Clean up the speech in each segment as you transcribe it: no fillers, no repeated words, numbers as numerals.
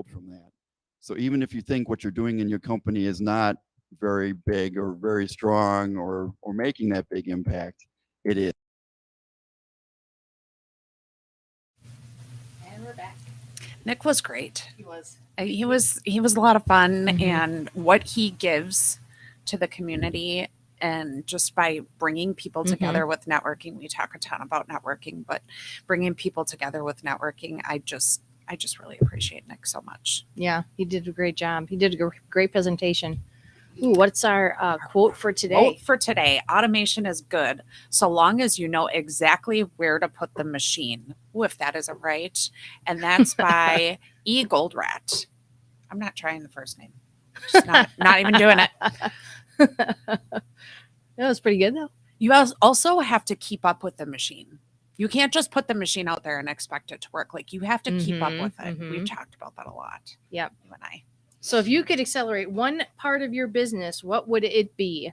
from that. So even if you think what you're doing in your company is not very big or very strong or making that big impact, it is. And we're back. Nick was great. He was. He was a lot of fun, and what he gives to the community, and just by bringing people together with networking. We talk a ton about networking, but bringing people together with networking, I just really appreciate Nick so much. Yeah, he did a great job. He did a great presentation. Ooh, what's our quote for today? Quote for today: automation is good so long as you know exactly where to put the machine. Ooh, if that isn't right. And that's by E. Goldrat. I'm not trying the first name. Just not even doing it. That was pretty good, though. You also have to keep up with the machine. You can't just put the machine out there and expect it to work. Like, you have to keep up with it. We've talked about that a lot. Yep. You and I. So if you could accelerate one part of your business, what would it be?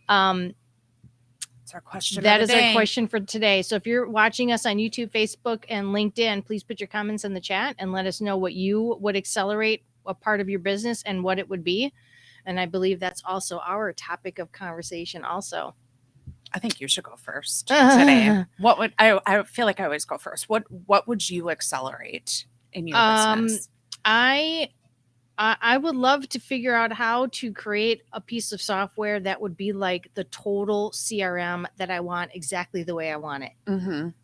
It's our question. That is our question for today. So if you're watching us on YouTube, Facebook, and LinkedIn, please put your comments in the chat and let us know what you would accelerate a part of your business and what it would be. And I believe that's also our topic of conversation also. I think you should go first today. What would I feel like I always go first. What would you accelerate in your business? I would love to figure out how to create a piece of software that would be like the total CRM that I want exactly the way I want it.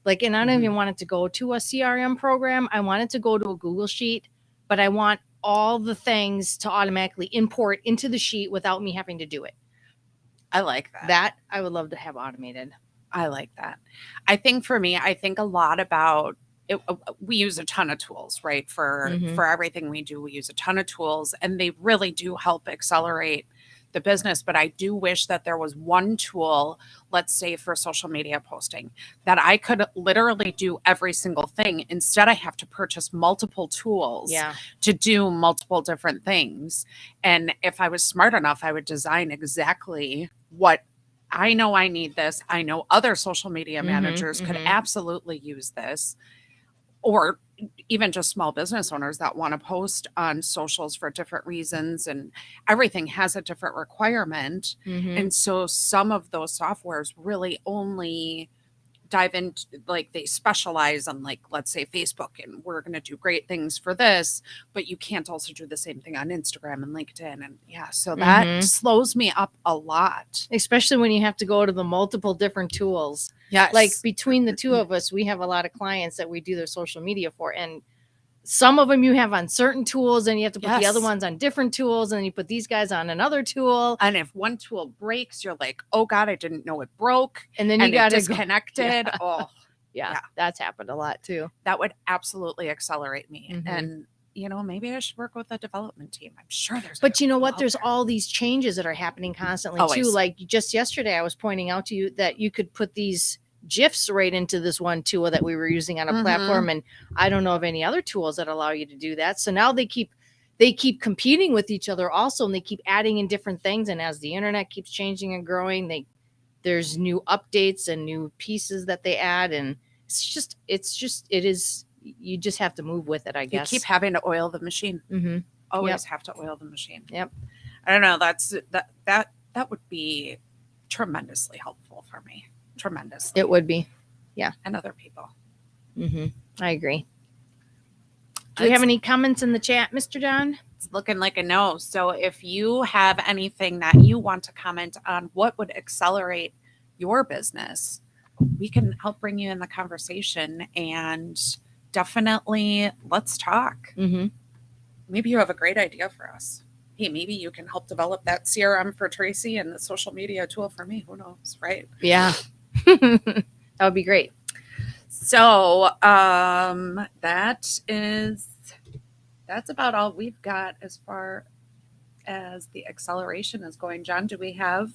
Like, and I don't even want it to go to a CRM program. I want it to go to a Google Sheet, but I want all the things to automatically import into the sheet without me having to do it. I like that. That I would love to have automated. I like that. I think for me, I think a lot about it. We use a ton of tools, right? For everything we do, we use a ton of tools, and they really do help accelerate the business. But I do wish that there was one tool, let's say for social media posting, that I could literally do every single thing. Instead, I have to purchase multiple tools to do multiple different things. And if I was smart enough, I would design exactly what I know I need this. I know other social media managers could absolutely use this, or even just small business owners that want to post on socials for different reasons, and everything has a different requirement. And so some of those softwares really only dive into, like, they specialize on, like, let's say Facebook, and we're going to do great things for this, but you can't also do the same thing on Instagram and LinkedIn. And so that slows me up a lot. Especially when you have to go to the multiple different tools. Yes. Like, between the two of us, we have a lot of clients that we do their social media for. And some of them you have on certain tools, and you have to put the other ones on different tools, and then you put these guys on another tool. And if one tool breaks, you're like, oh God, I didn't know it broke. And then you got to disconnected. Oh, yeah, that's happened a lot too. That would absolutely accelerate me. And, maybe I should work with a development team. I'm sure there's. But you know what? There's all these changes that are happening constantly too. Like, just yesterday, I was pointing out to you that you could put these GIFs right into this one tool that we were using on a platform, and I don't know of any other tools that allow you to do that. So now they keep competing with each other also, and they keep adding in different things. And as the internet keeps changing and growing, there's new updates and new pieces that they add, and you just have to move with it, I guess. You keep having to oil the machine. Always have to oil the machine. Yep. I don't know. That would be tremendously helpful for me. Tremendously. It would be. Yeah. And other people. I agree. Do we have any comments in the chat, Mr. John? It's looking like a no. So if you have anything that you want to comment on what would accelerate your business, we can help bring you in the conversation, and definitely let's talk. Maybe you have a great idea for us. Hey, maybe you can help develop that CRM for Tracy and the social media tool for me. Who knows, right? Yeah. That would be great. So that's about all we've got as far as the acceleration is going. John, do we have?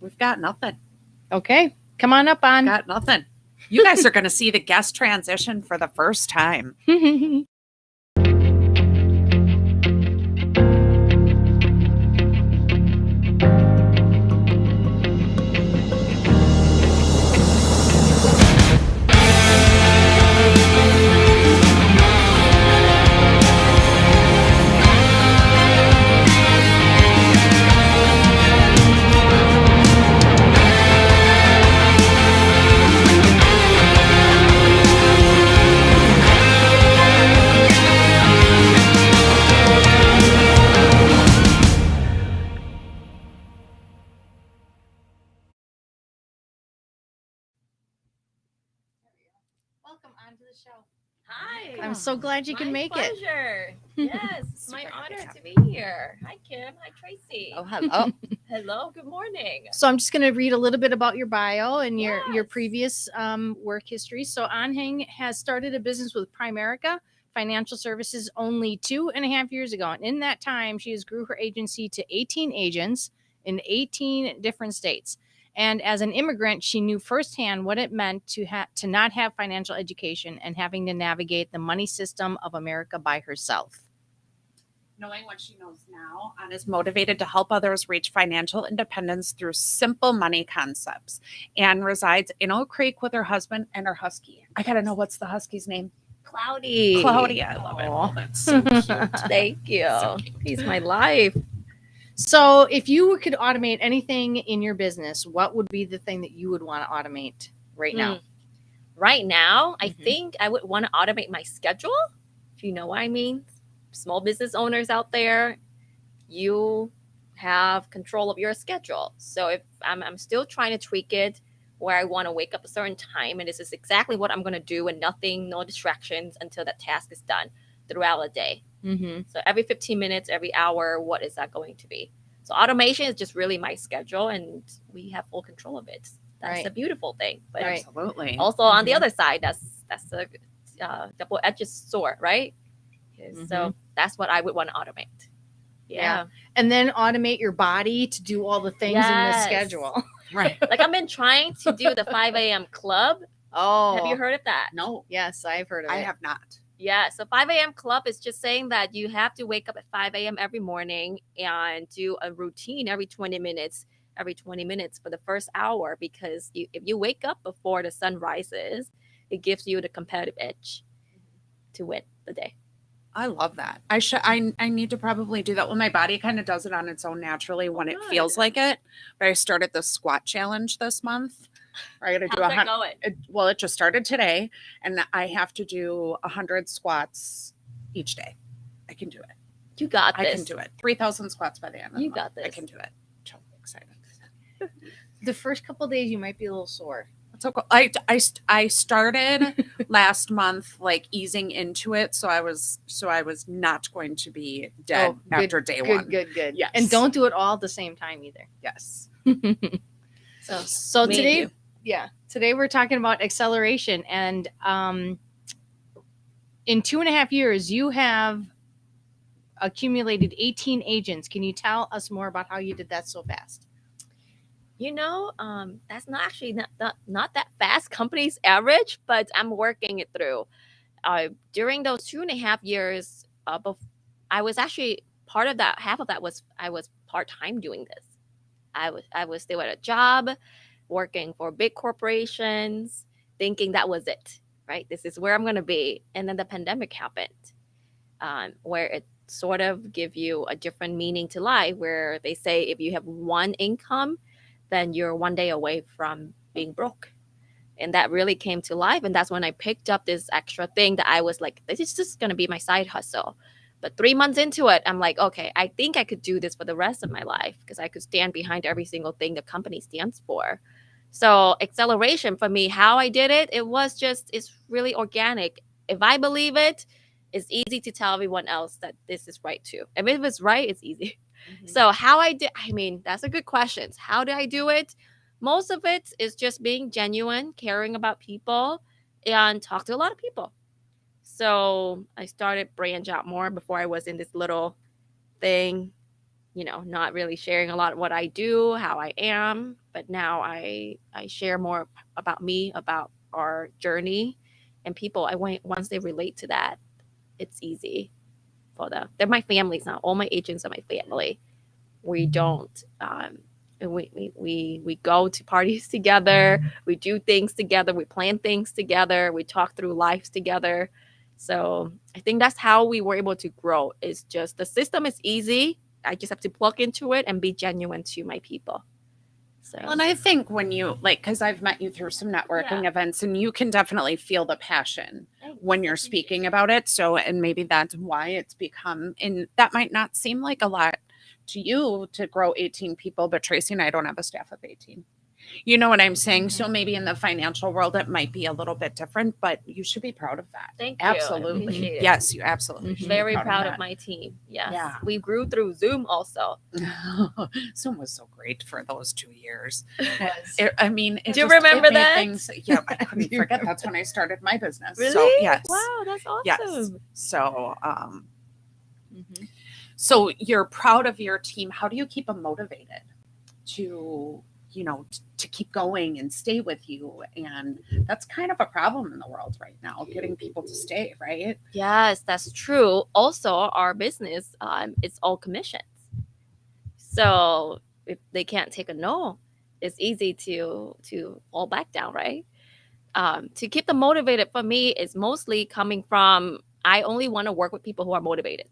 We've got nothing. Okay, come on up on. Got nothing. You guys are going to see the guest transition for the first time. welcome onto the show. Hi. I'm so glad you can make it. Pleasure. Yes, it's my honor to be here. Hi, Kim. Hi, Tracy. Oh, hello. Hello. Good morning. So I'm just going to read a little bit about your bio and your Yes. previous work history. So Anhang has started a business with Primerica Financial Services only 2.5 years ago. And in that time, she has grew her agency to 18 agents in 18 different states. And as an immigrant, she knew firsthand what it meant to not have financial education and having to navigate the money system of America by herself. Knowing what she knows now, Anna is motivated to help others reach financial independence through simple money concepts and resides in Oak Creek with her husband and her husky. I got to know, what's the husky's name? Cloudy. Cloudy. I love it. Oh, that's so cute. Thank you. So cute. He's my life. So if you could automate anything in your business, what would be the thing that you would want to automate right now? Right now, I think I would want to automate my schedule, if you know what I mean. Small business owners out there, you have control of your schedule. So if I'm still trying to tweak it where I want to wake up a certain time, and this is exactly what I'm going to do, and no distractions until that task is done throughout the day. So every 15 minutes, every hour, what is that going to be? So automation is just really my schedule, and we have full control of it. That's a beautiful thing. But absolutely. Also on the other side, that's a double-edged sword, right? So that's what I would want to automate. Yeah. And then automate your body to do all the things in the schedule. Right. Like I've been trying to do the 5 a.m. club. Oh. Have you heard of that? No. Yes, I've heard of it. I have not. Yeah. So 5 a.m. club is just saying that you have to wake up at 5 a.m. every morning and do a routine every 20 minutes for the first hour, because if you wake up before the sun rises, it gives you the competitive edge to win the day. I love that. I need to probably do that. Well, my body kind of does it on its own naturally when it feels like it. But I started the squat challenge this month. I got to do How's that going? Well, it just started today, and I have to do 100 squats each day. I can do it. You got this. I can do it. 3,000 squats by the end of the month. You got this. I can do it. So excited. The first couple of days you might be a little sore. So cool. I started last month, like easing into it, so I was not going to be dead after day one. Good. Yes. And don't do it all at the same time either. Yes. So today, today we're talking about acceleration, and in 2.5 years, you have accumulated 18 agents. Can you tell us more about how you did that so fast? That's not actually not that fast. Company's average, but I'm working it through. During those 2.5 years, I was actually part of that. Half of that was I was part-time doing this. I was still at a job, working for big corporations, thinking that was it, right? This is where I'm going to be. And then the pandemic happened, where it sort of give you a different meaning to life, where they say if you have one income, then you're one day away from being broke. And that really came to life. And that's when I picked up this extra thing that I was like, this is just going to be my side hustle. But 3 months into it, I'm like, okay, I think I could do this for the rest of my life, because I could stand behind every single thing the company stands for. So acceleration for me, how I did it, it's really organic. If I believe it, it's easy to tell everyone else that this is right too. And if it's right, it's easy. So how I did, that's a good question. How did I do it? Most of it is just being genuine, caring about people, and talk to a lot of people. So I started branch out more. Before I was in this little thing, not really sharing a lot of what I do, how I am. But now I share more about me, about our journey, and people. Once they relate to that, it's easy for them. They're my families now. All my agents are my family. We don't. We go to parties together. We do things together. We plan things together. We talk through lives together. So I think that's how we were able to grow. It's just the system is easy. I just have to plug into it and be genuine to my people. So, well, and I think when you because I've met you through some networking events, and you can definitely feel the passion when you're speaking about it. So, and maybe that's why it's become, and that might not seem like a lot to you to grow 18 people, but Tracy and I don't have a staff of 18. You know what I'm saying? So maybe in the financial world, it might be a little bit different, but you should be proud of that. Thank you. I Absolutely. appreciate it. Yes, you absolutely should Very be proud of that. my team. Yes. Yeah. We grew through Zoom also. Zoom was so great for those 2 years. Was. I mean, Do you remember it made that? Things, yeah, I couldn't forget. That's when I started my business. Really? So, yes. Wow, that's awesome. Yes. So, Mhm. so you're proud of your team. How do you keep them motivated to, to keep going and stay with you? And that's kind of a problem in the world right now, getting people to stay, right? Yes, that's true. Also, our business, it's all commissions. So if they can't take a no, it's easy to fall back down, right? To keep them motivated for me is mostly coming from I only want to work with people who are motivated.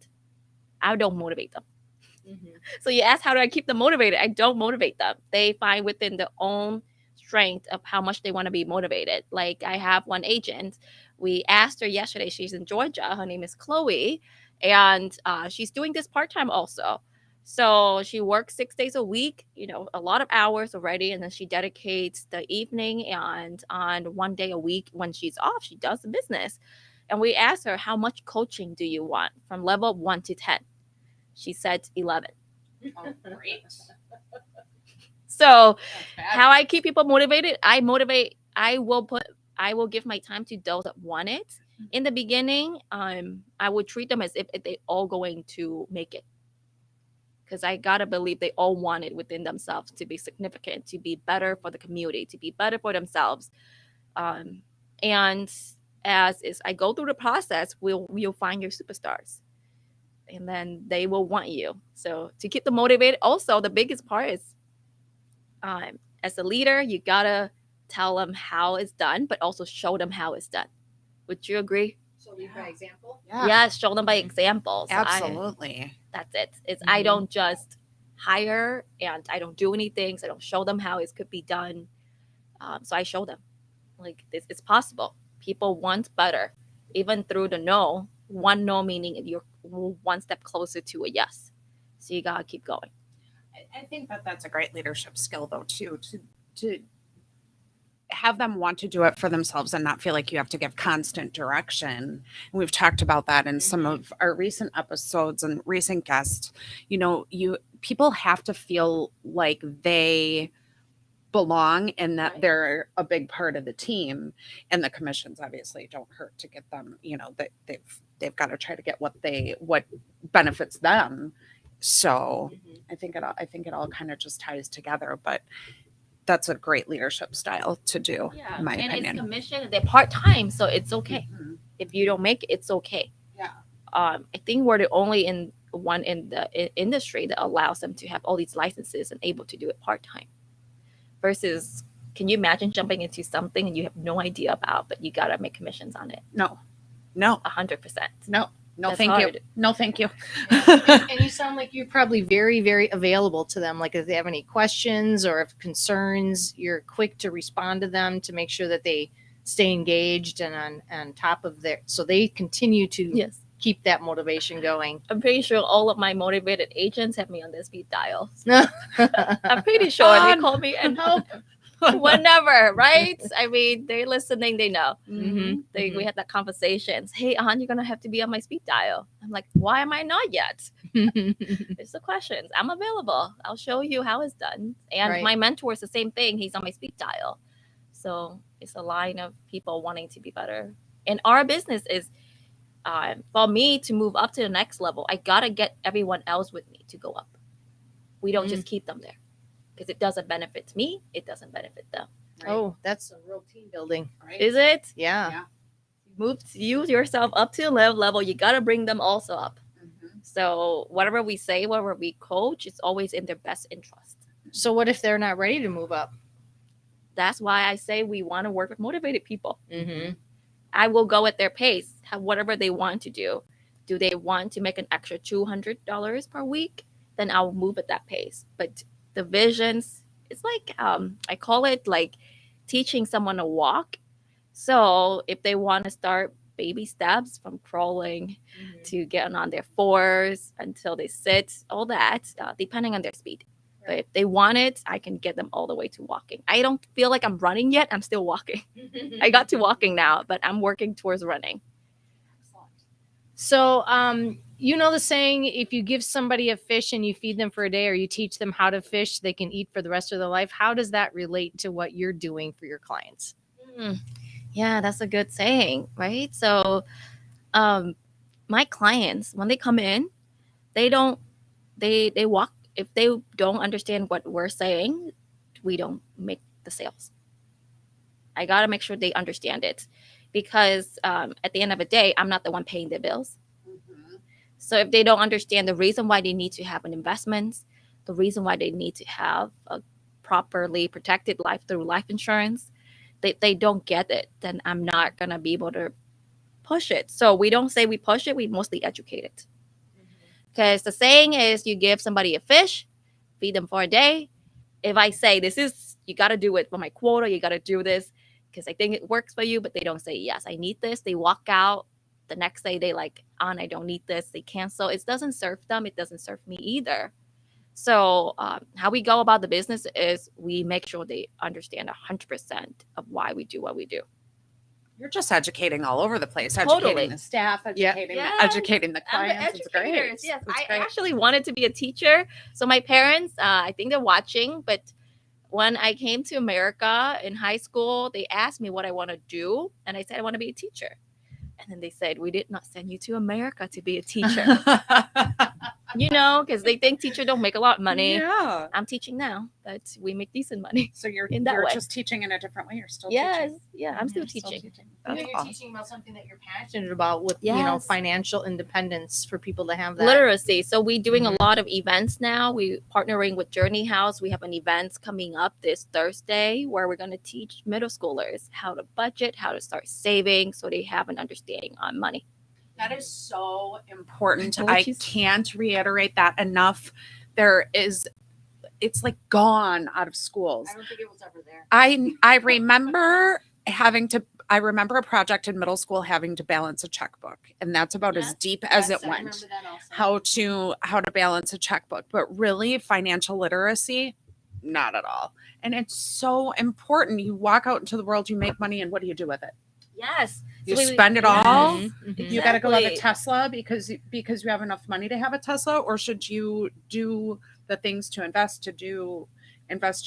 I don't motivate them. So you ask, how do I keep them motivated? I don't motivate them. They find within their own strength of how much they want to be motivated. Like I have one agent. We asked her yesterday. She's in Georgia. Her name is Chloe, and she's doing this part-time also. So she works 6 days a week, a lot of hours already, and then she dedicates the evening, and on 1 day a week when she's off, she does the business. And we asked her, how much coaching do you want from level 1 to 10? She said 11. Oh, great. So how I keep people motivated, I will give my time to those that want it. In the beginning, I would treat them as if they all going to make it. Because I gotta believe they all want it within themselves to be significant, to be better for the community, to be better for themselves. And as I go through the process, you'll find your superstars. And then they will want you. So to keep them motivated, also the biggest part is as a leader, you gotta tell them how it's done, but also show them how it's done. Would you agree? So lead by example. Yeah. Yes, show them by example. So Absolutely. that's it. I don't just hire and I don't do anything. So I don't show them how it could be done. So I show them like it's possible. People want better, even through the no. One no meaning you're one step closer to a yes. So you gotta keep going. I think that's a great leadership skill, though, too, to have them want to do it for themselves and not feel like you have to give constant direction. And we've talked about that in some of our recent episodes and recent guests. People have to feel like they belong and that they're a big part of the team, and the commissions obviously don't hurt to get them. That they've got to try to get what benefits them. So I think it all kind of just ties together, but that's a great leadership style to do, in my opinion. And it's commission. They're part-time, so it's okay. If you don't make it, it's okay. Yeah. I think we're the only one in the industry that allows them to have all these licenses and able to do it part-time. Versus, can you imagine jumping into something and you have no idea about, but you gotta make commissions on it? No. 100%. No, That's thank hard. you. No, thank you. And you sound like you're probably very, very available to them. Like if they have any questions or if concerns, you're quick to respond to them to make sure that they stay engaged and on top of so they continue to keep that motivation going. I'm pretty sure all of my motivated agents have me on their speed dial. I'm pretty sure they call me and help whenever, right? I mean, they're listening, they know. We had that conversation. Hey, you're gonna have to be on my speed dial. I'm like, why am I not yet? It's the questions. I'm available. I'll show you how it's done. And my mentor is the same thing. He's on my speed dial. So it's a line of people wanting to be better. And our business is for me to move up to the next level, I gotta get everyone else with me to go up. We don't just keep them there. Because it doesn't benefit me, it doesn't benefit them. Right? Oh, that's a real team building. Right? Is it? Yeah. Move yourself up to the level. You got to bring them also up. So whatever we say, whatever we coach, it's always in their best interest. So what if they're not ready to move up? That's why I say we want to work with motivated people. I will go at their pace, have whatever they want to do. Do they want to make an extra $200 per week? Then I'll move at that pace. But the visions, it's like I call it like teaching someone to walk. So if they want to start baby steps from crawling to getting on their fours until they sit, all that, depending on their speed. But if they want it, I can get them all the way to walking. I don't feel like I'm running yet. I'm still walking. I got to walking now, but I'm working towards running. So, you know the saying, if you give somebody a fish and you feed them for a day, or you teach them how to fish, they can eat for the rest of their life. How does that relate to what you're doing for your clients? Yeah, that's a good saying, right? So, my clients, when they come in, they walk. If they don't understand what we're saying, we don't make the sales. I got to make sure they understand it, because at the end of the day, I'm not the one paying their bills. So if they don't understand the reason why they need to have an investment, the reason why they need to have a properly protected life through life insurance, they don't get it, then I'm not going to be able to push it. So we don't say we push it, we mostly educate it. Because the saying is, you give somebody a fish, feed them for a day. If I say, you got to do it for my quota, you got to do this because I think it works for you, but they don't say, yes, I need this. They walk out. The next day, they like, I don't need this. They cancel. It doesn't serve them. It doesn't serve me either. So how we go about the business is we make sure they understand 100% of why we do what we do. You're just educating all over the place, Totally. educating the staff, educating the clients. It's great. Yes, It's I great. actually wanted to be a teacher. So my parents, I think they're watching, but when I came to America in high school, they asked me what I want to do. And I said, I want to be a teacher. And then they said, we did not send you to America to be a teacher. Because they think teachers don't make a lot of money. Yeah. I'm teaching now, but we make decent money. So you're in that way. just teaching in a different way. You're still yes, teaching. Yeah, I'm still teaching. You're teaching about something that you're passionate about with financial independence for people to have that. Literacy. So we're doing a lot of events now. We're partnering with Journey House. We have an event coming up this Thursday where we're going to teach middle schoolers how to budget, how to start saving, so they have an understanding on money. That is so important. I can't reiterate that enough. It's like gone out of schools. I don't think it was ever there. I remember I remember a project in middle school having to balance a checkbook, and that's about as deep as it went. How to balance a checkbook, but really financial literacy, not at all. And it's so important. You walk out into the world, you make money, and what do you do with it? Yes. You spend it all. Exactly. You got to go have a Tesla because you have enough money to have a Tesla, or should you do the things to invest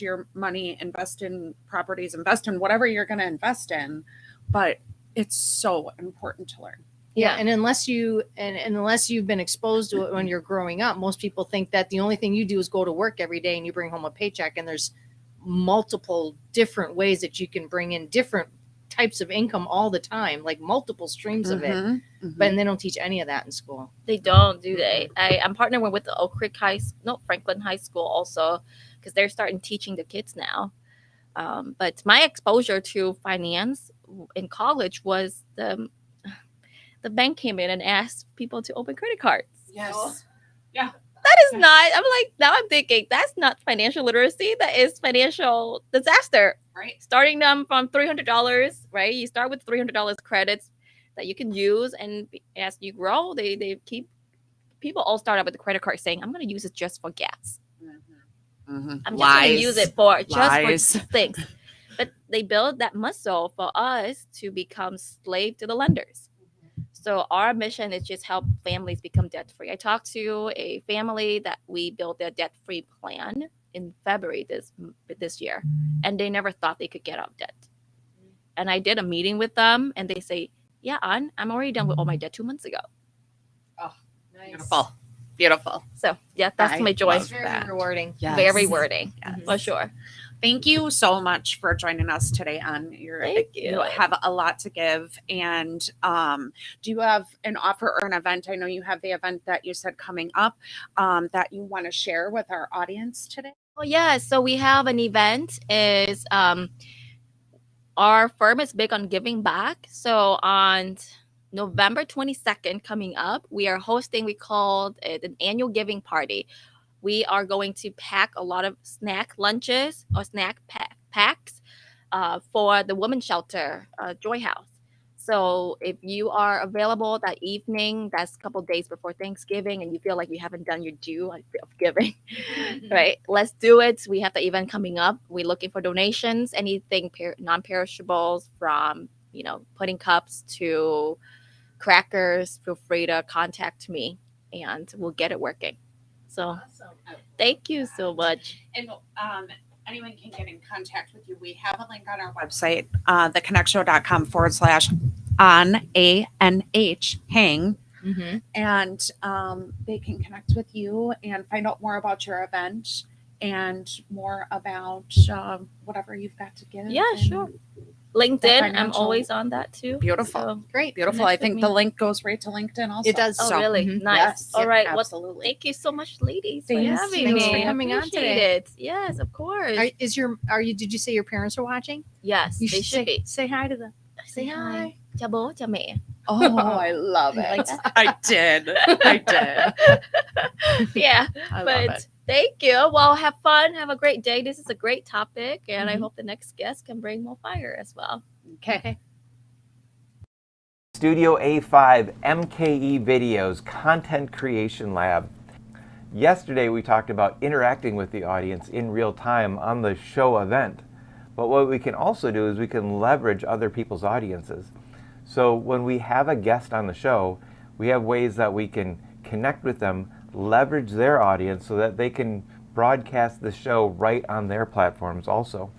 your money, invest in properties, invest in whatever you're going to invest in. But it's so important to learn. Yeah, and unless you've been exposed to it when you're growing up, most people think that the only thing you do is go to work every day and you bring home a paycheck, and there's multiple different ways that you can bring in different types of income all the time, like multiple streams of it. But they don't teach any of that in school. They don't, do they? I'm partnering with the Franklin High School also, because they're starting teaching the kids now. But my exposure to finance in college was the bank came in and asked people to open credit cards. Yes. Yeah. That is not, now I'm thinking, that's not financial literacy. That is financial disaster. Right. Starting them from $300, right? You start with $300 credits that you can use. And as you grow, people all start out with the credit card saying, I'm going to use it just for gas. I'm just going to use it for things. But they build that muscle for us to become slave to the lenders. So our mission is just help families become debt-free. I talked to a family that we built their debt-free plan in February this year, and they never thought they could get out of debt. And I did a meeting with them, and they say, yeah, I'm already done with all my debt 2 months ago. Oh, nice. Beautiful. So yeah, that's my joy. It's very rewarding. Yes. Very rewarding, for sure. Thank you so much for joining us today on you have a lot to give. And do you have an offer or an event? I know you have the event that you said coming up that you want to share with our audience today. Oh yeah, so we have an event. Is our firm is big on giving back. So on November 22nd coming up, we are hosting, we called it an annual giving party. We are going to pack a lot of snack lunches or snack packs for the women's shelter, Joy House. So if you are available that evening, that's a couple days before Thanksgiving, and you feel like you haven't done your due of giving, right? Let's do it. We have the event coming up. We're looking for donations, anything non-perishables, from pudding cups to crackers. Feel free to contact me, and we'll get it working. So Awesome. thank you so much. And anyone can get in contact with you. We have a link on our website, theknackshow.com/on hang. Mm-hmm. And they can connect with you and find out more about your event and more about whatever you've got to give. Yeah, sure. LinkedIn, I'm always on that too. Beautiful. So Great. Beautiful. I think the link goes right to LinkedIn also. It does. Oh, So, really? Mhm. Nice. Yes, All yeah, right. absolutely. Well, thank you so much, ladies, for Thanks. having Thanks me. for coming on Appreciate today. it. Yes, of course. Did you say your parents are watching? Yes, You they should be. say hi to them. Say hi. Cha bố, cha mẹ. Oh, I love You it. like that? I did. Yeah, I love but it. thank you. Well, have fun. Have a great day. This is a great topic, and I Mhm. hope the next guest can bring more fire as well. Okay. Studio A5 MKE Videos Content Creation Lab. Yesterday we talked about interacting with the audience in real time on the show event. But what we can also do is we can leverage other people's audiences. So when we have a guest on the show, we have ways that we can connect with them, leverage their audience so that they can broadcast the show right on their platforms also.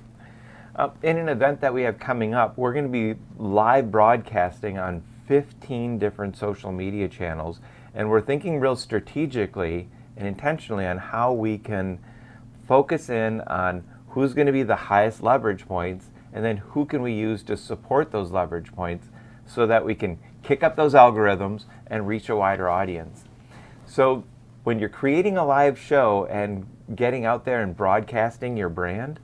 In an event that we have coming up, we're going to be live broadcasting on 15 different social media channels, and we're thinking real strategically and intentionally on how we can focus in on who's going to be the highest leverage points, and then who can we use to support those leverage points so that we can kick up those algorithms and reach a wider audience. So when you're creating a live show and getting out there and broadcasting your brand,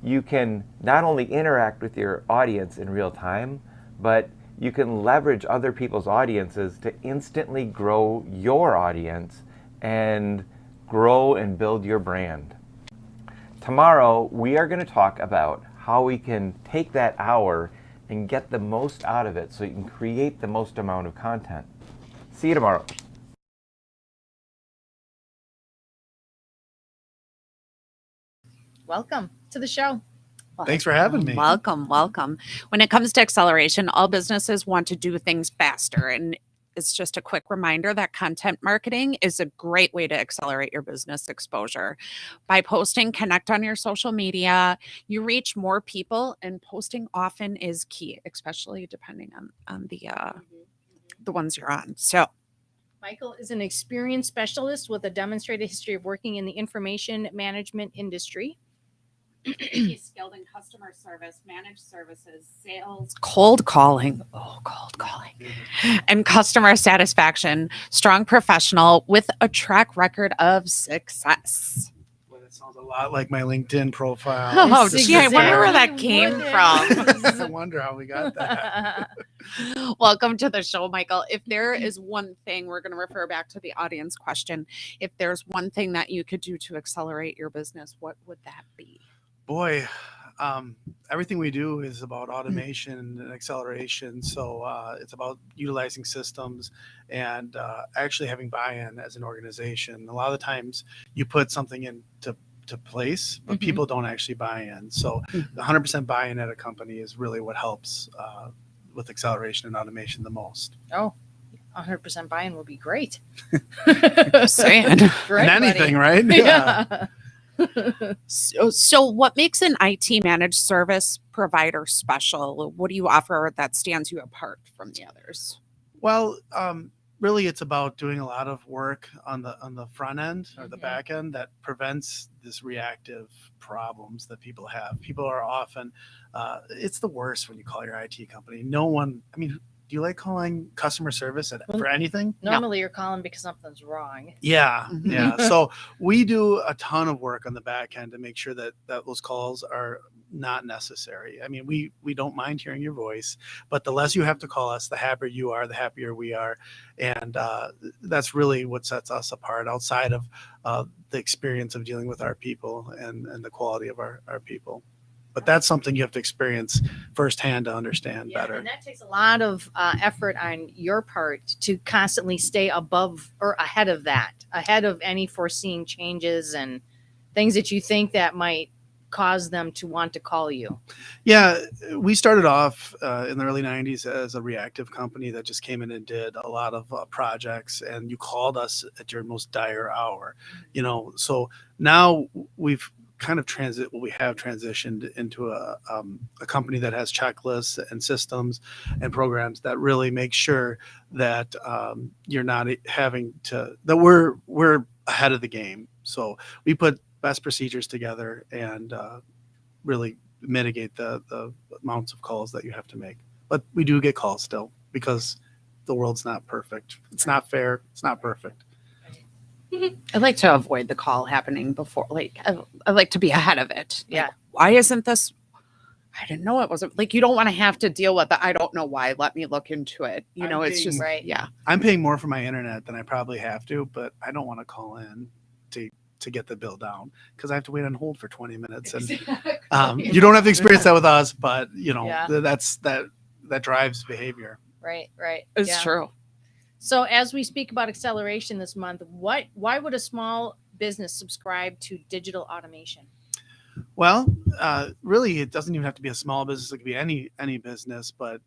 you can not only interact with your audience in real time, but you can leverage other people's audiences to instantly grow your audience and grow and build your brand. Tomorrow, we are going to talk about how we can take that hour and get the most out of it so you can create the most amount of content. See you tomorrow. Welcome to the show. Thanks for having me. Welcome. When it comes to acceleration, all businesses want to do things faster. And it's just a quick reminder that content marketing is a great way to accelerate your business exposure. By posting, connect on your social media, you reach more people, and posting often is key, especially depending on the ones you're on. So Michael is an experienced specialist with a demonstrated history of working in the information management industry. he's skilled in customer service, managed services, sales, cold calling, and customer satisfaction. Strong professional with a track record of success. Well, that sounds a lot like my LinkedIn profile. Oh, It's gee, I wonder where that exactly came what from. I wonder how we got that. Welcome to the show, Michael. If there is one thing, we're going to refer back to the audience question. If there's one thing that you could do to accelerate your business, what would that be? Boy, everything we do is about automation and acceleration. So it's about utilizing systems and actually having buy-in as an organization. A lot of the times you put something into place, but people don't actually buy in. So 100% buy-in at a company is really what helps with acceleration and automation the most. Oh, 100% buy-in would be great. Saying. For And anybody. anything, right? Yeah. So what makes an IT managed service provider special? What do you offer that stands you apart from the others? Well, really, it's about doing a lot of work on the front end or the back end that prevents this reactive problems that people have. People are often, it's the worst when you call your IT company. No one, I mean, do you like calling customer service for anything? Normally you're calling because something's wrong. Yeah, yeah. So we do a ton of work on the back end to make sure that those calls are not necessary. I mean, we don't mind hearing your voice, but the less you have to call us, the happier you are, the happier we are. And that's really what sets us apart outside of the experience of dealing with our people and the quality of our people. But that's something you have to experience firsthand to understand better. And that takes a lot of effort on your part to constantly stay above or ahead of that, ahead of any foreseen changes and things that you think that might cause them to want to call you. Yeah, we started off in the early 90s as a reactive company that just came in and did a lot of projects, and you called us at your most dire hour, so now we've kind of transitioned into a company that has checklists and systems and programs that really make sure that you're not having to, that we're ahead of the game. So we put best procedures together and really mitigate the amounts of calls that you have to make. But we do get calls still because the world's not perfect. It's not fair. It's not perfect. I like to avoid the call happening before, like I like to be ahead of it. Yeah. Like, why isn't this? I didn't know it wasn't, like, you don't want to have to deal with the, I don't know why. Let me look into it. It's just, right. Yeah. I'm paying more for my internet than I probably have to, but I don't want to call in to get the bill down because I have to wait on hold for 20 minutes. And you don't have to experience that with us, but that drives behavior. Right. It's true. So as we speak about acceleration this month, why would a small business subscribe to digital automation? Well, really, it doesn't even have to be a small business. It could be any business. But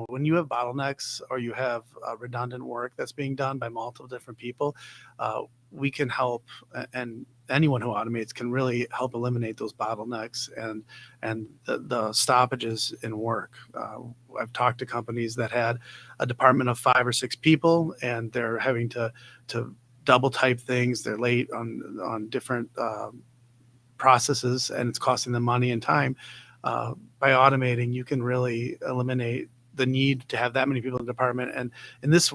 when you have bottlenecks or you have redundant work that's being done by multiple different people, we can help, and anyone who automates can really help eliminate those bottlenecks and the stoppages in work. I've talked to companies that had a department of 5 or 6 people, and they're having to double type things. They're late on different processes, and it's costing them money and time. By automating, you can really eliminate the need to have that many people in the department. And in this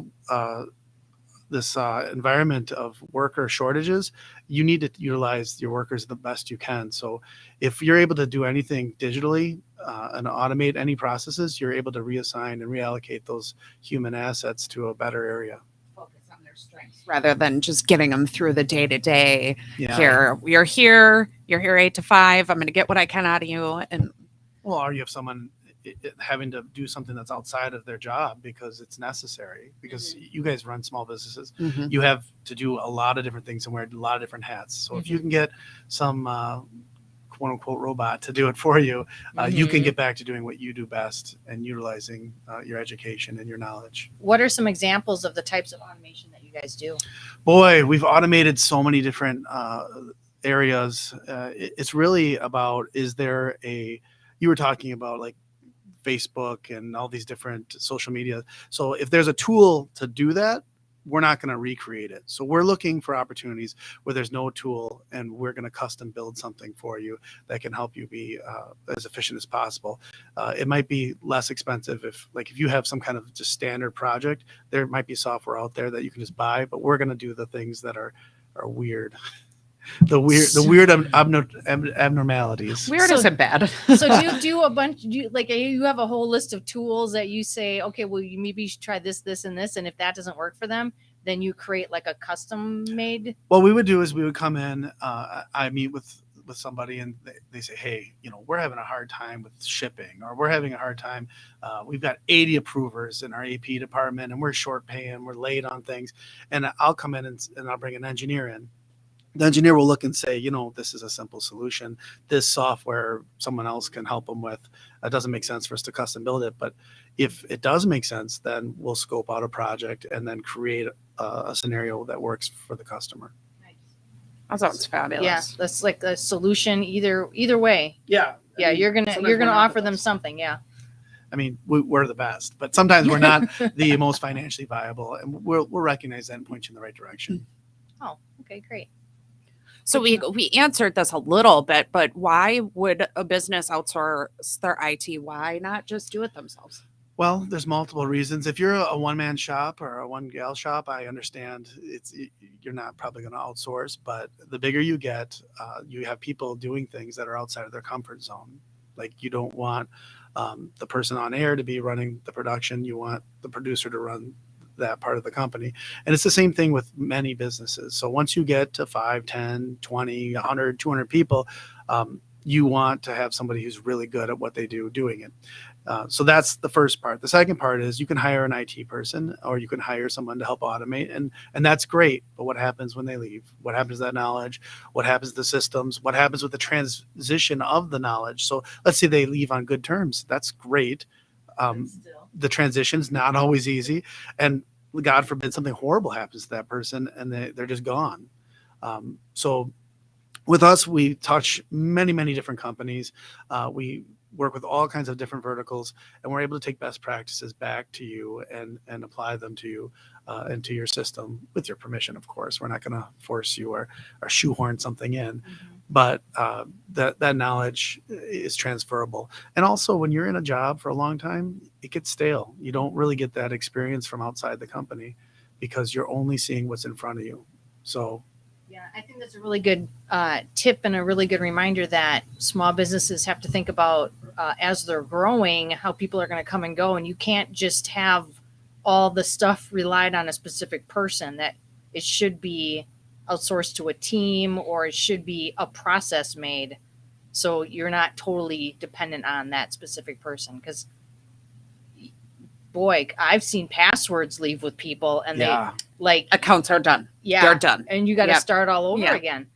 environment of worker shortages, you need to utilize your workers the best you can. So if you're able to do anything digitally and automate any processes, you're able to reassign and reallocate those human assets to a better area. Focus on their strengths rather than just getting them through the day-to-day. Yeah. You're here 8 to 5. I'm going to get what I can out of you. Or you have someone having to do something that's outside of their job because it's necessary, because you guys run small businesses. You have to do a lot of different things and wear a lot of different hats. So if you can get some quote unquote robot to do it for you, you can get back to doing what you do best and utilizing your education and your knowledge. What are some examples of the types of automation that you guys do? Boy, we've automated so many different areas. It's really about, you were talking about like Facebook and all these different social media. So if there's a tool to do that, we're not going to recreate it. So we're looking for opportunities where there's no tool, and we're going to custom build something for you that can help you be as efficient as possible. It might be less expensive if you have some kind of just standard project. There might be software out there that you can just buy, but we're going to do the things that are weird. The weird abnormalities. Weird isn't bad. So do you do a bunch? You have a whole list of tools that you say, okay, well, you maybe should try this, and this, and if that doesn't work for them, then you create like a custom made. What we would do is we would come in. I meet with somebody, and they say, hey, we're having a hard time with shipping, or we're having a hard time. We've got 80 approvers in our AP department, and we're short paying, we're late on things, and I'll come in and I'll bring an engineer in. The engineer will look and say, this is a simple solution. This software someone else can help them with. It doesn't make sense for us to custom build it. But if it does make sense, then we'll scope out a project and then create a scenario that works for the customer. That sounds fabulous. Yeah, that's like a solution either way. Yeah. Yeah, you're gonna offer them something. Yeah. I mean, we're the best, but sometimes we're not the most financially viable, and we'll recognize that and point you in the right direction. Oh, okay, great. So we answered this a little bit, but why would a business outsource their IT? Why not just do it themselves? Well, there's multiple reasons. If you're a one-man shop or a one-gal shop, I understand you're not probably going to outsource. But the bigger you get, you have people doing things that are outside of their comfort zone. Like, you don't want the person on air to be running the production. You want the producer to run that part of the company. And it's the same thing with many businesses. So once you get to 5, 10, 20, 100, 200 people, you want to have somebody who's really good at what they do doing it. So that's the first part. The second part is you can hire an IT person, or you can hire someone to help automate, and that's great. But what happens when they leave? What happens to that knowledge? What happens to the systems? What happens with the transition of the knowledge? So let's say they leave on good terms. That's great. The transition's not always easy, and God forbid something horrible happens to that person and they're just gone. So with us, we touch many, many different companies. We work with all kinds of different verticals, and we're able to take best practices back to you and apply them to you and to your system with your permission, of course. We're not going to force you or shoehorn something in, but that knowledge is transferable. And also, when you're in a job for a long time, it gets stale. You don't really get that experience from outside the company because you're only seeing what's in front of you. So yeah, I think that's a really good tip and a really good reminder that small businesses have to think about as they're growing, how people are going to come and go. And you can't just have all the stuff relied on a specific person, that it should be outsourced to a team, or it should be a process made. So you're not totally dependent on that specific person. Because boy, I've seen passwords leave with people and they like accounts are done. Yeah. They're done. And you got to start all over again.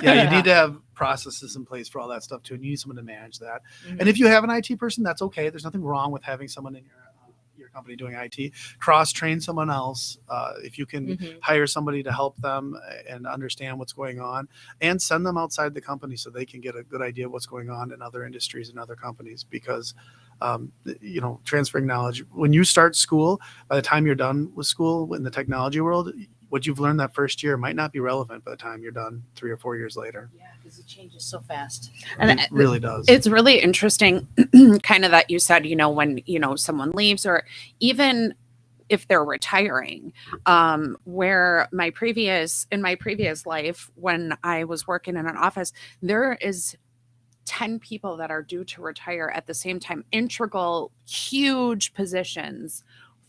Yeah, you need to have processes in place for all that stuff too. And you need someone to manage that. And if you have an IT person, that's okay. There's nothing wrong with having someone in your company doing IT. Cross-train someone else. If you can hire somebody to help them and understand what's going on, and send them outside the company so they can get a good idea of what's going on in other industries and other companies. Because transferring knowledge, when you start school, by the time you're done with school in the technology world, what you've learned that first year might not be relevant by the time you're done 3 or 4 years later. Yeah, because it changes so fast. And it really does. It's really interesting kind of that you said, when, someone leaves, or even if they're retiring, where in my previous life, when I was working in an office, there is 10 people that are due to retire at the same time, integral, huge positions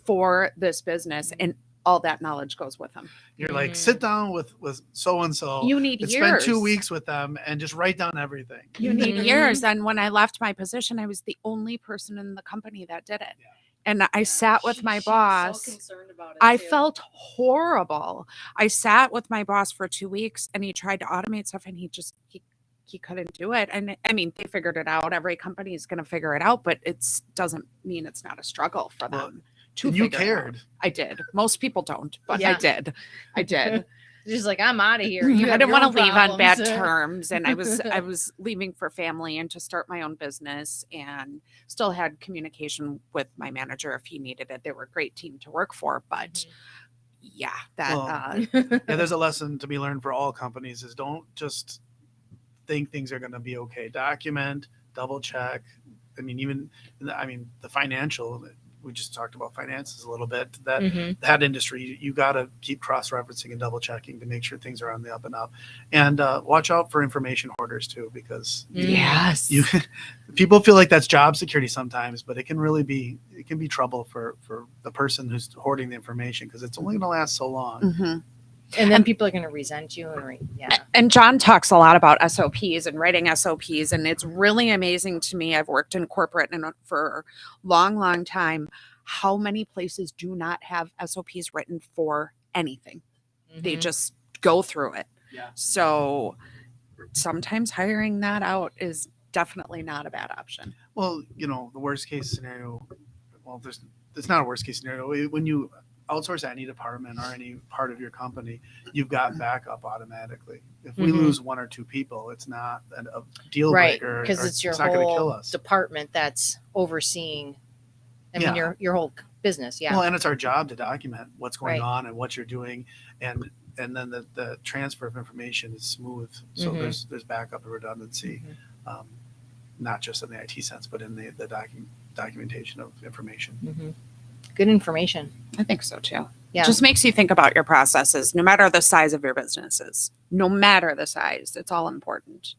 for this business, and all that knowledge goes with them. You're like, sit down with so-and-so. You need years. Spend 2 weeks with them and just write down everything. You need years. And when I left my position, I was the only person in the company that did it. Yeah. And I sat with my boss. So concerned about it I too. felt horrible. I sat with my boss for 2 weeks, and he tried to automate stuff, and he couldn't do it. And I mean, they figured it out. Every company is going to figure it out, but it doesn't mean it's not a struggle for them. You cared. I did. Most people don't, but I did. Just like, I'm out of here. I didn't want to leave on bad terms, and I was leaving for family and to start my own business, and still had communication with my manager if he needed it. They were a great team to work for, but there's a lesson to be learned for all companies: is don't just think things are going to be okay. Document, double check. The financial. We just talked about finances a little bit. That industry, you got to keep cross-referencing and double-checking to make sure things are on the up and up. And watch out for information hoarders too, because people feel like that's job security sometimes, but it can be trouble for the person who's hoarding the information, because it's only going to last so long. And then people are going to resent you. And Jon talks a lot about SOPs and writing SOPs. And it's really amazing to me. I've worked in corporate for a long, long time. How many places do not have SOPs written for anything? They just go through it. Yeah. So sometimes hiring that out is definitely not a bad option. Well, the worst case scenario, it's not a worst case scenario. When you outsource any department or any part of your company, you've got backup automatically. If we lose 1 or 2 people, it's not a deal breaker, because it's your not going to kill whole us. department that's overseeing. Your whole business. Yeah. Well, and it's our job to document what's going on and what you're doing, and then the transfer of information is smooth. So there's backup and redundancy, not just in the IT sense, but in the documentation of information. Good information. I think so too. Yeah. It just makes you think about your processes, no matter the size of your businesses. No matter the size, it's all important.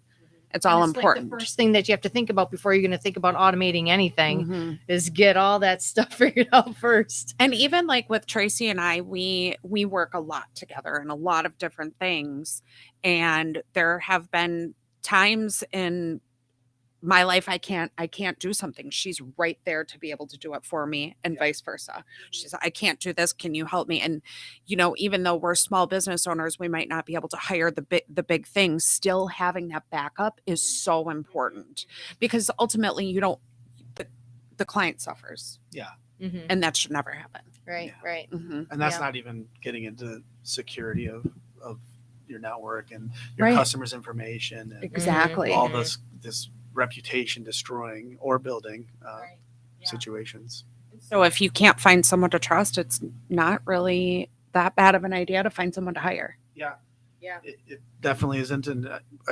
It's all important. Like the first thing that you have to think about before you're going to think about automating anything is get all that stuff figured out first. And even like with Tracy and I, we work a lot together in a lot of different things. And there have been times in my life, I can't do something. She's right there to be able to do it for me, and vice versa. She's, I can't do this. Can you help me? And, you know, even though we're small business owners, we might not be able to hire the big things. Still having that backup is so important, because ultimately the client suffers. Yeah. And that should never happen. Right. Yeah. Right. And that's not even getting into security of your network and your customers' information and Exactly. all this reputation destroying or building situations. So if you can't find someone to trust, it's not really that bad of an idea to find someone to hire. Yeah. Yeah. It definitely isn't. And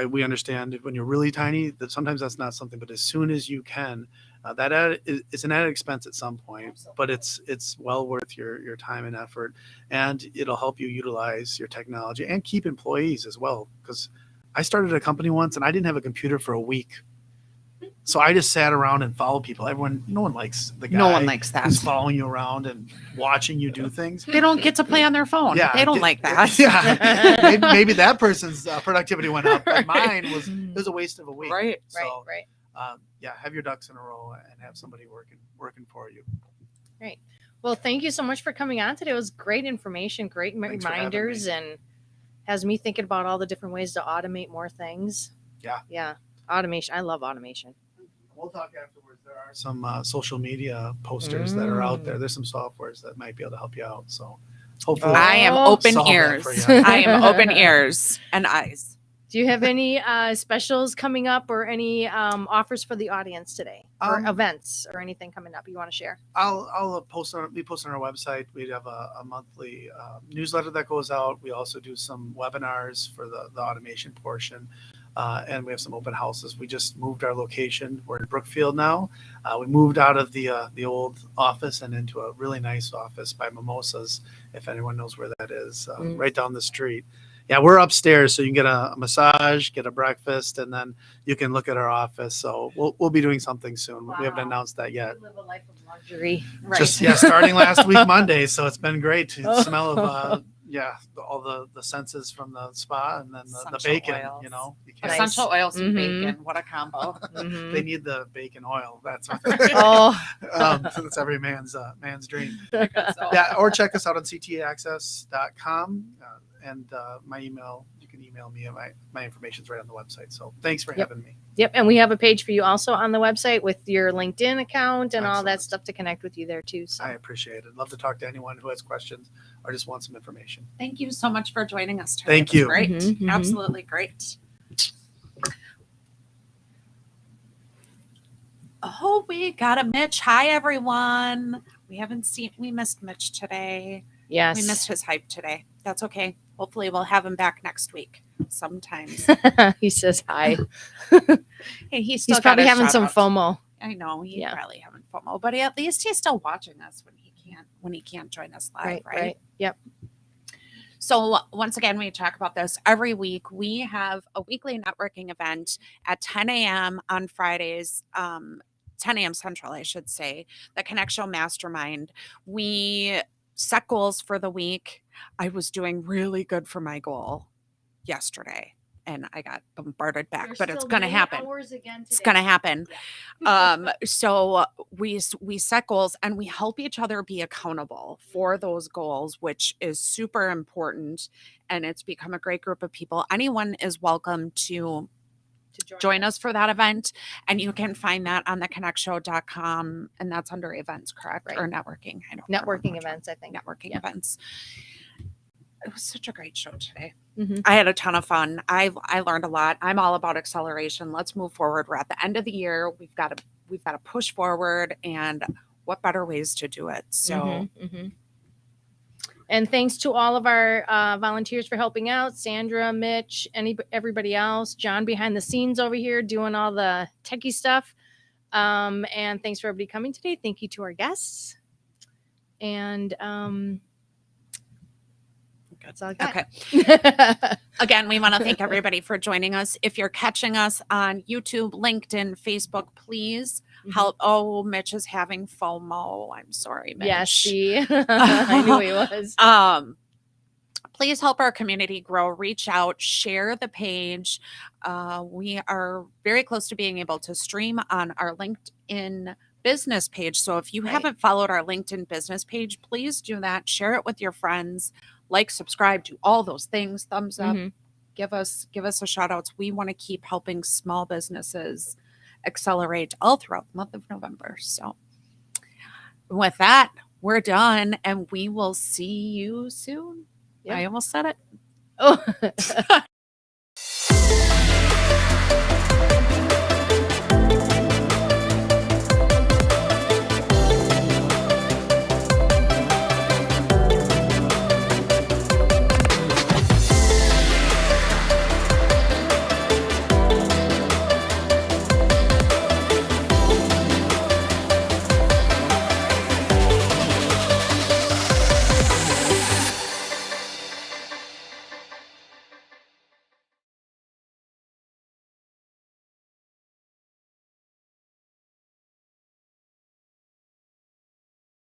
we understand when you're really tiny that sometimes that's not something, but as soon as you can, it's an added expense at some point. Absolutely. But it's well worth your time and effort, and it'll help you utilize your technology and keep employees as well. Because I started a company once and I didn't have a computer for a week. So I just sat around and followed people. No one likes the guy. No one likes that. Who's following you around and watching you do things. They don't get to play on their phone. Yeah, they don't like that. Yeah, maybe that person's productivity went up, but mine was a waste of a week. Right. So, right. Have your ducks in a row and have somebody working for you. Great. Well, thank you so much for coming on today. It was great information, great reminders, and has me thinking about all the different ways to automate more things. Yeah. Automation. I love automation. We'll talk afterwards. There are some social media posters that are out there. There's some softwares that might be able to help you out. So hopefully I am open solve that ears. for you. I am open ears and eyes. Do you have any specials coming up or any offers for the audience today, or events or anything coming up you want to share? I'll be posting on our website. We have a monthly newsletter that goes out. We also do some webinars for the automation portion. And we have some open houses. We just moved our location. We're in Brookfield now. We moved out of the old office and into a really nice office by Mimosas, if anyone knows where that is, right down the street. Yeah, we're upstairs, so you can get a massage, get a breakfast, and then you can look at our office. So we'll be doing something soon. Wow. We haven't announced that yet. You live a life of luxury. Right. Just starting last week Monday, so it's been great to smell of all the senses from the spa, and then the bacon. Oils. You know, Essential oils and bacon. What a combo! They need the bacon oil. That's what that's every man's dream. Yeah, or check us out on ctaaccess.com. And my email, you can email me, and my information's right on the website. So thanks for having me. Yep. And we have a page for you also on the website with your LinkedIn account and all that Excellent. stuff to connect with you there too. So I appreciate it. Love to talk to anyone who has questions or just wants some information. Thank you so much for joining us today. Thank you. Great. Mhm. Absolutely great. Oh, we got a Mitch. Hi, everyone. We missed Mitch today. yes. We missed his hype today. That's okay. Hopefully we'll have him back next week sometimes. He says hi. Hey, he's He's probably having some FOMO. I know he's Yeah. probably having FOMO, but at least he's still watching us when he can't join us live, right? Yep. So once again, we talk about this every week. We have a weekly networking event at 10 a.m. on Fridays, 10 a.m. Central, I should say, the Knaak Show Mastermind. We set goals for the week. I was doing really good for my goal yesterday, and I got bombarded back, but it's going to happen. It's going to happen. So we set goals and we help each other be accountable for those goals, which is super important. And it's become a great group of people. Anyone is welcome to join us for that event. And you can find that on the knackshow.com, and that's under events, correct? Right. Or networking. I don't Networking events, I think. Networking events. It was such a great show today. Mhm. I had a ton of fun. I learned a lot. I'm all about acceleration. Let's move forward. We're at the end of the year. We've got to push forward, and what better ways to do it? So And thanks to all of our volunteers for helping out. Sandra, Mitch, everybody else. John behind the scenes over here doing all the techie stuff. And thanks for everybody coming today. Thank you to our guests. And that's all I got. Okay. Again, we want to thank everybody for joining us. If you're catching us on YouTube, LinkedIn, Facebook, please help. Oh, Mitch is having FOMO. I'm sorry, Mitch. Yes, see, I knew he was. please help our community grow. Reach out, share the page. We are very close to being able to stream on our LinkedIn business page. So if you haven't followed our LinkedIn business page, please do that. Share it with your friends. Like, subscribe, do all those things. Thumbs up. Give us a shout out. We want to keep helping small businesses accelerate all throughout the month of November. So with that, we're done, and we will see you soon. Yep. I almost said it. Oh.